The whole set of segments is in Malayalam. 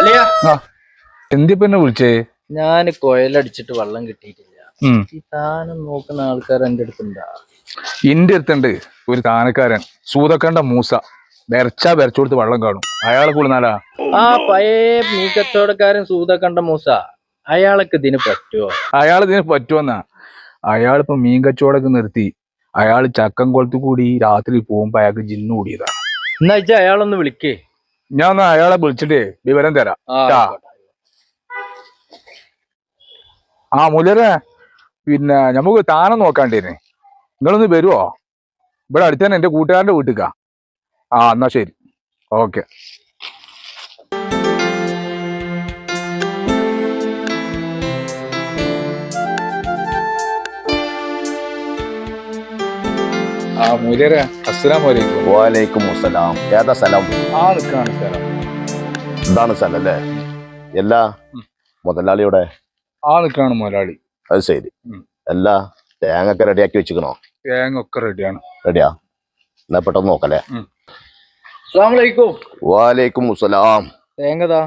അലിയ എന്തിപ്പന്നെ വിളിച്ചേ? ഞാൻ കൊയലടിച്ചിട്ട് വെള്ളം കിട്ടിയിട്ടില്ല. ഈ താനം നോക്കുന്ന ആൾക്കാർ എന്റെ അടുത്തുണ്ടാ? എന്റെ അടുത്തുണ്ട് ഒരു താനക്കാരൻ, സൂതക്കണ്ട മൂസ. ബെരച്ചു കൊടുത്ത് വെള്ളം കാണും. അയാളെ കൂടുന്നാലാ? ആ പഴയ മീൻ കച്ചവടക്കാരൻ സൂതക്കണ്ട മൂസ. അയാൾക്ക് ഇതിന് പറ്റുമോ? അയാൾ ഇതിന് പറ്റുമെന്നാ? അയാളിപ്പോ മീൻ കച്ചവടമൊക്കെ നിർത്തി. അയാൾ ചക്കം കൊളത്ത് കൂടി രാത്രി പോകുമ്പോ അയാൾക്ക് ജിന്നു കൂടിയതാ. എന്നാ വെച്ചാ അയാളൊന്ന് വിളിക്കേ. ഞാൻ ഒന്ന് അയാളെ വിളിച്ചിട്ടേ വിവരം തരാം. മുലരെ, പിന്നെ നമുക്ക് താനം നോക്കാണ്ടേനെ. നിങ്ങളൊന്ന് വരുവോ? ഇവിടെ അടുത്ത് തന്നെ എന്റെ കൂട്ടുകാരന്റെ വീട്ടിക്കാ. എന്നാ ശരി, ഓക്കെ. മുലരെ, അസ്സലാമു അലൈക്കും. വലൈക്കും അസ്സലാം. ഏതാ സ്ഥലം? നിൽക്കാണ് സ്ഥലം. ഇതാണ് സ്ഥലം അല്ലേ? എല്ലാ മുതലാളിയുടെ നിൽക്കാണ് മുതലാളി. അത് ശരി. എല്ലാ തേങ്ങൊക്കെ റെഡിയാക്കി വെച്ചിക്കണോ? തേങ്ങ ഒക്കെ റെഡിയാണ്. റെഡിയാ? എന്നാ പെട്ടെന്ന് നോക്കല്ലേ. അസ്സലാമലൈക്കും. വലൈക്കും അസ്സലാം. തേങ്ങതാ.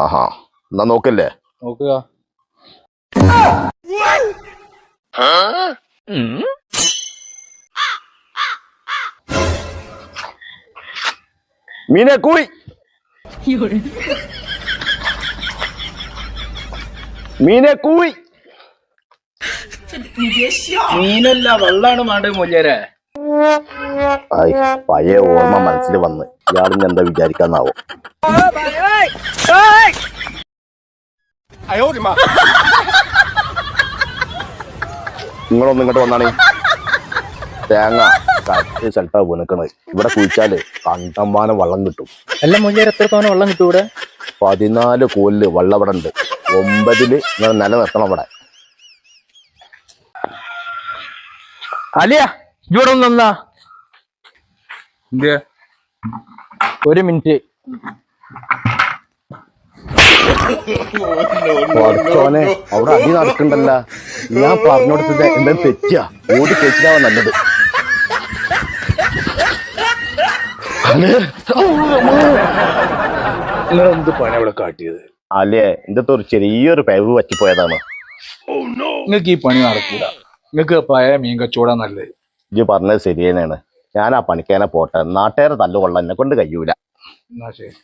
ആഹാ, എന്നാ നോക്കല്ലേ. നോക്കുക. മീനെ കൂയി. മീനെ കൂയി. മീനല്ല, വെള്ളാണ് വേണ്ടത് മുല്യരെ. പഴയ ഓർമ്മ മനസ്സിൽ വന്ന് ഇയാളിന് എന്താ വിചാരിക്കാന്നാവോ? നിങ്ങളൊന്നും ഇങ്ങോട്ട് വന്നാണ്. തേങ്ങ കറക്റ്റ് സ്ഥലത്താ വീണിക്കണത്. ഇവിടെ കുഴിച്ചാല് കണ്ടമാനം വെള്ളം കിട്ടും. അല്ല മുല്യരെ, എത്ര തോനെ വെള്ളം കിട്ടൂടെ? 14 കോലില് വെള്ളം ഇവിടെ ഉണ്ട്. 9 നിങ്ങൾ നിലനിർത്തണം ഇവിടെ. അലിയ, ഇവിടെ ഒന്നാ. ഒരു മിനിറ്റ്. പഠിച്ചോനെ, അവിടെ അടി നടക്കണ്ടല്ല. ഞാൻ പറഞ്ഞോടത്തത് എന്തായാലും തെറ്റിയാ. ഓടി തെറ്റിനാവാൻ നല്ലത്. നിങ്ങളെന്ത് പണി അവിടെ കാട്ടിയത്? അല്ലേ, എന്റെ ഒരു ചെറിയൊരു പിഴവ് പറ്റിപ്പോയതാണ്. നിങ്ങൾക്ക് ഈ പണി നടക്കൂല. നിങ്ങൾക്ക് പഴയ മീൻ കച്ചവടം നല്ലത്. ഇജ്ജ് പറഞ്ഞത് ശരി തന്നെയാണ്. ഞാൻ ആ പണിക്കേനെ പോട്ടെ. നാട്ടുകാരെ തല്ലുകൊള്ളാൻ എന്നെ കൊണ്ട് കഴിയൂല. എന്നാ ശരി.